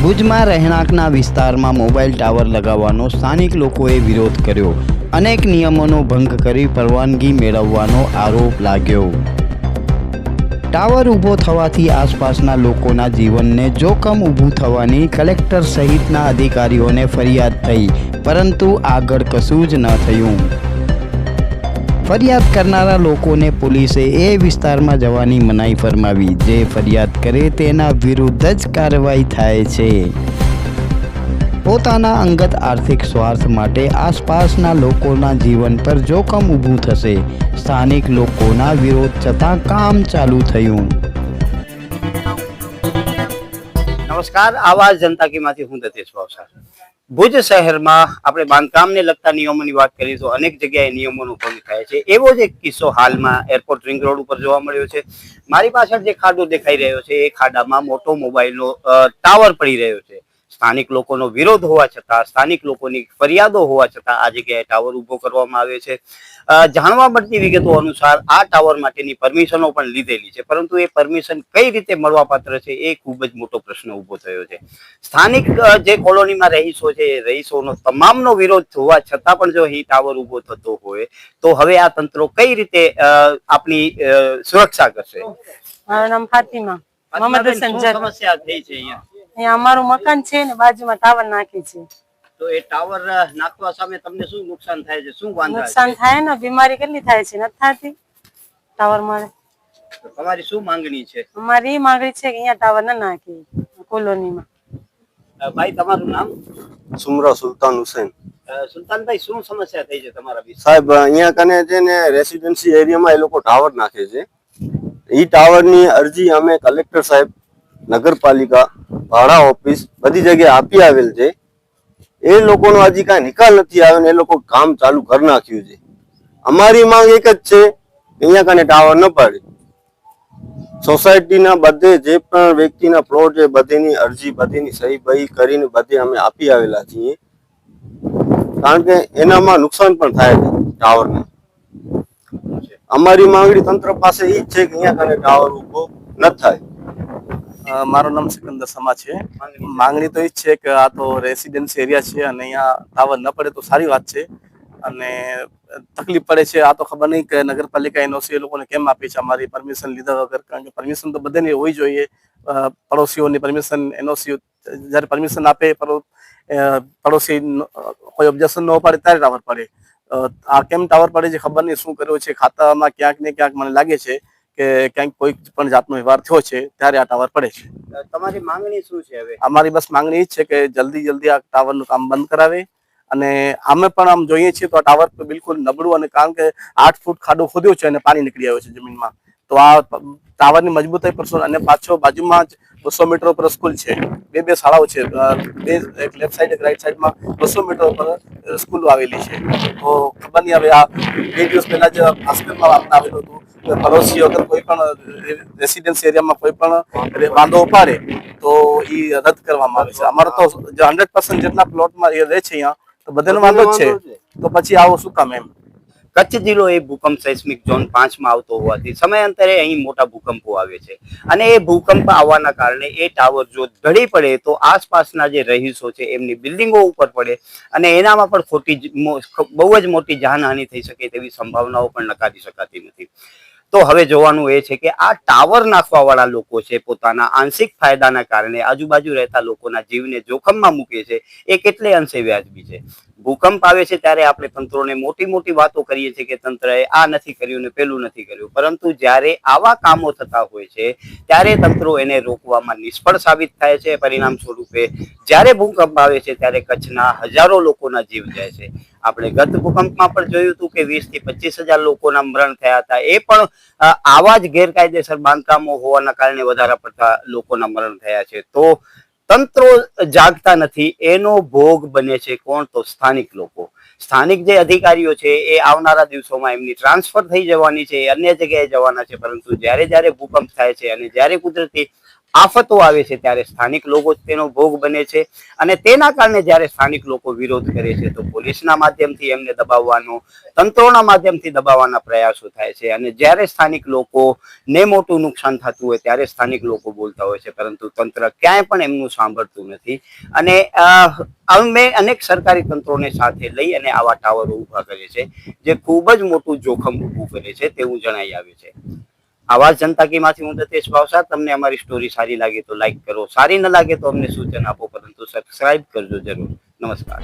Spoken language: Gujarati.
ભુજમાં રહેણાંકના વિસ્તારમાં મોબાઈલ ટાવર લગાવવાનો સ્થાનિક લોકોએ વિરોધ કર્યો. અનેક નિયમોનો ભંગ કરી પરવાનગી મેળવવાનો આરોપ લાગ્યો. ટાવર ઊભો થવાથી આસપાસના લોકોના જીવનને જોખમ ઊભું થવાની કલેક્ટર સહિતના અધિકારીઓને ફરિયાદ થઈ, પરંતુ આગળ કશું જ ન થયું. ફરિયાદ કરનારા લોકોને પોલીસે એ વિસ્તારમાં જવાની મનાઈ ફરમાવી. જે ફરિયાદ કરે તેના વિરુદ્ધ જ કાર્યવાહી થાય છે. પોતાના અંગત આર્થિક સ્વાર્થ માટે આસપાસના લોકોના જીવન પર જોખમ ઊભું થશે. સ્થાનિક લોકોના વિરોધ છતાં કામ ચાલુ થયું. નમસ્કાર, આવાજ જનતા કી હું દતેશ ભાવસાર. ભુજ શહેરમાં આપણે બાંધકામને લગતા નિયમોની વાત કરીએ તો અનેક જગ્યાએ નિયમોનો ભંગ થાય છે. એવો જ એક કિસ્સો હાલમાં એરપોર્ટ રિંગ રોડ ઉપર જોવા મળ્યો છે. મારી પાછળ જે ખાડો દેખાઈ રહ્યો છે એ ખાડામાં મોટો મોબાઈલનો ટાવર પડી રહ્યો છે. સ્થાનિક લોકોનો વિરોધ હોવા છતાં, સ્થાનિક લોકોની ફરિયાદો હોવા છતાં આ જગ્યાએ ટાવર ઊભો કરવામાં આવે છે. જાણવા મળતી વિગતો અનુસાર આ ટાવર માટેની પરમિશનો પણ લીધેલી છે, પરંતુ એ પરમિશન કઈ રીતે મળવાપાત્ર છે એ ખૂબ જ મોટો પ્રશ્ન ઊભો થયો છે. સ્થાનિક જે કોલોનીમાં રહીશો છે એ રહીશોનો તમામનો વિરોધ હોવા છતાં પણ જો અહીં ટાવર ઊભો થતો હોય તો હવે આ તંત્રો કઈ રીતે આપણી સુરક્ષા કરશે? મારું નામ ફાતિમા મોહમ્મદ હસન. સમસ્યા થઈ છે અહીંયા અમારું મકાન છે ને બાજુમાં ટાવર નાખી છે. તો એ ટાવર નાખવા સામે તમને શું નુકસાન થાય છે? શું વાંધો નુકસાન થાય ને? બીમારી કેટલી થાય છે? નથી થતી ટાવર મળે. તમારી શું માંગણી છે? અમારી એ માંગણી છે કે અહીંયા ટાવર ના નાખી કોલોનીમાં. ભાઈ, તમારું નામ? સુમરા સુલતાન હુસૈન. સુલતાનભાઈ, શું સમસ્યા થઈ છે તમારા વિશે? સાહેબ, અહીંયા કને છે ને રેસિડેન્સી એરિયામાં એ લોકો ટાવર નાખે છે. એ ટાવરની અરજી અમે કલેક્ટર સાહેબ, નગરપાલિકા, ભાડા ઓફિસ બધી જગ્યાએ આપી આવેલ છે. એ લોકોનો હજી કાંઈ નિકાલ નથી આવ્યો ને એ લોકો કામ ચાલુ કરી નાખ્યું છે. અમારી માંગ એક જ છે, અહીંયા કને ટાવર ન પાડે. સોસાયટીના બધે જે પણ વ્યક્તિના પ્લોટ છે બધીની અરજી, બધીની સહી બહી કરીને બધે અમે આપી આવેલા છીએ. કારણ કે એનામાં નુકસાન પણ થાય છે ટાવરને. અમારી માંગણી તંત્ર પાસે એ જ છે કે અહીંયા કને ટાવર ઉભો ન થાય. મારું નામ સિકંદર સમા છે. માંગણી તો એ જ છે કે આ તો રેસિડેન્સી એરિયા છે અને અહીંયા ટાવર ન પડે તો સારી વાત છે. અને તકલીફ પડે છે આ તો ખબર નહીં કે નગરપાલિકા એનઓસી એ લોકોને કેમ આપી છે અમારી પરમિશન લીધા વગર. કારણ કે પરમિશન તો બધાની હોવી જોઈએ. પડોશીઓની પરમિશન, એનઓસી જ્યારે પરમિશન આપે પડોશી કોઈ ઓબ્જેક્શન ન પાડે ત્યારે ટાવર પડે. આ કેમ ટાવર પડે છે ખબર નહીં. શું કર્યું છે ખાતામાં ક્યાંક ને ક્યાંક મને લાગે છે કે ક્યાંક કોઈ પણ જાતનો વ્યવહાર થયો છે ત્યારે આ ટાવર પડે છે. તમારી માંગણી શું છે હવે? અમારી બસ માંગણી એ જ છે કે જલ્દી આ ટાવરનું કામ બંધ કરાવે. અને અમે પણ આમ જોઈએ છીએ તો આ ટાવર બિલકુલ નબળું, અને કારણ કે 8 ફૂટ ખાડો ખોદ્યો છે અને પાણી નીકળી આવ્યો છે જમીનમાં. તો આ ટાવરની મજબૂતાઈ પર અને પાછો બાજુમાં જ 200 મીટર ઉપર સ્કૂલ છે. બે શાળાઓ છે, એક લેફ્ટ સાઈડ એક રાઈટ સાઈડમાં 200 મીટર ઉપર સ્કૂલો આવેલી છે. તો ખબર નહીં હવે આ 2 દિવસ પહેલા જે હોસ્પિટલમાં આવેલું હતું પડોશી અગર કોઈ પણ રેસિડેન્સી એરિયામાં કોઈ પણ વાંધો ઉપાડે તો એ રદ કરવામાં આવે છે. અમારો તો 100% જેટલા પ્લોટમાં એ રહે છે અહીંયા તો બધાનો વાંધો જ છે. તો પછી આવો શું કામ? એમ કચ્છ જિલ્લો એ ભૂકંપ સેસ્મિક ઝોન 5 માં આવતો હોવાથી સમયાંતરે અહીં મોટા ભૂકંપો આવે છે. અને એ ભૂકંપ આવવાના કારણે એ ટાવર જો ઢળી પડે તો આસપાસના જે રહીશો છે એમની બિલ્ડિંગો ઉપર પડે અને એનામાં પણ બહુ જ મોટી જાનહાનિ થઈ શકે તેવી સંભાવનાઓ પણ નકારી શકાતી નથી. તો હવે જોવાનું એ છે કે આ ટાવર નાખવા વાળા લોકો છે પોતાના આંશિક ફાયદાના કારણે આજુબાજુ રહેતા લોકોના જીવને જોખમમાં મૂકે છે એ કેટલે અંશે વ્યાજબી છે? ભૂકંપ આવે છે ત્યારે આપણે તંત્રોને મોટી વાતો કરીએ છીએ કે તંત્રએ આ નથી કર્યું ને પેલું નથી કર્યું, પરંતુ જ્યારે આવા કામો થતા હોય છે ત્યારે તંત્રો એને રોકવામાં નિષ્ફળ સાબિત થાય છે. પરિણામ સ્વરૂપે જ્યારે ભૂકંપ આવે છે ત્યારે કચ્છના હજારો લોકોના જીવ જાય છે. આપણે ગત ભૂકંપમાં પણ જોયું હતું કે 20 થી 25,000 લોકોના મરણ થયા હતા. એ પણ આવા જ ગેરકાયદેસર બાંધકામો હોવાના કારણે વધારે પડતા લોકોના મરણ થયા છે. તો તંત્રો જાગતા નથી, એનો ભોગ બને છે કોણ? તો સ્થાનિક લોકો. સ્થાનિક જે અધિકારીઓ છે એ આવનારા દિવસોમાં એમની ટ્રાન્સફર થઈ જવાની છે, અન્ય જગ્યાએ જવાના છે. પરંતુ જ્યારે ભૂકંપ થાય છે અને જ્યારે કુદરતી આફતો આવે છે ત્યારે સ્થાનિક લોકો જ તેનો ભોગ બને છે અને તેના કારણે જ્યારે સ્થાનિક લોકો વિરોધ કરે છે તો પોલીસના માધ્યમથી એમને દબાવવાનો, તંત્રોના માધ્યમથી દબાવવાના પ્રયાસો થાય છે અને જ્યારે સ્થાનિક લોકોને મોટું નુકસાન થતું હોય ત્યારે સ્થાનિક લોકો બોલતા હોય છે, પરંતુ તંત્ર ક્યાંય પણ એમનું સાંભળતું નથી. અને અમે અનેક સરકારી તંત્રોને સાથે લઈ અને આવા ટાવરો ઊભા કરે છે જે ખૂબ જ મોટું જોખમ ઊભું કરે છે તેવું જણાઈ આવે છે. આવાજ જનતા કી માંથી હું દતેશ ભાવસાર. તમને અમારી સ્ટોરી સારી લાગે તો લાઈક કરો, સારી ન લાગે તો અમને સૂચન આપો, પરંતુ સબસ્ક્રાઇબ કરજો જરૂર. નમસ્કાર.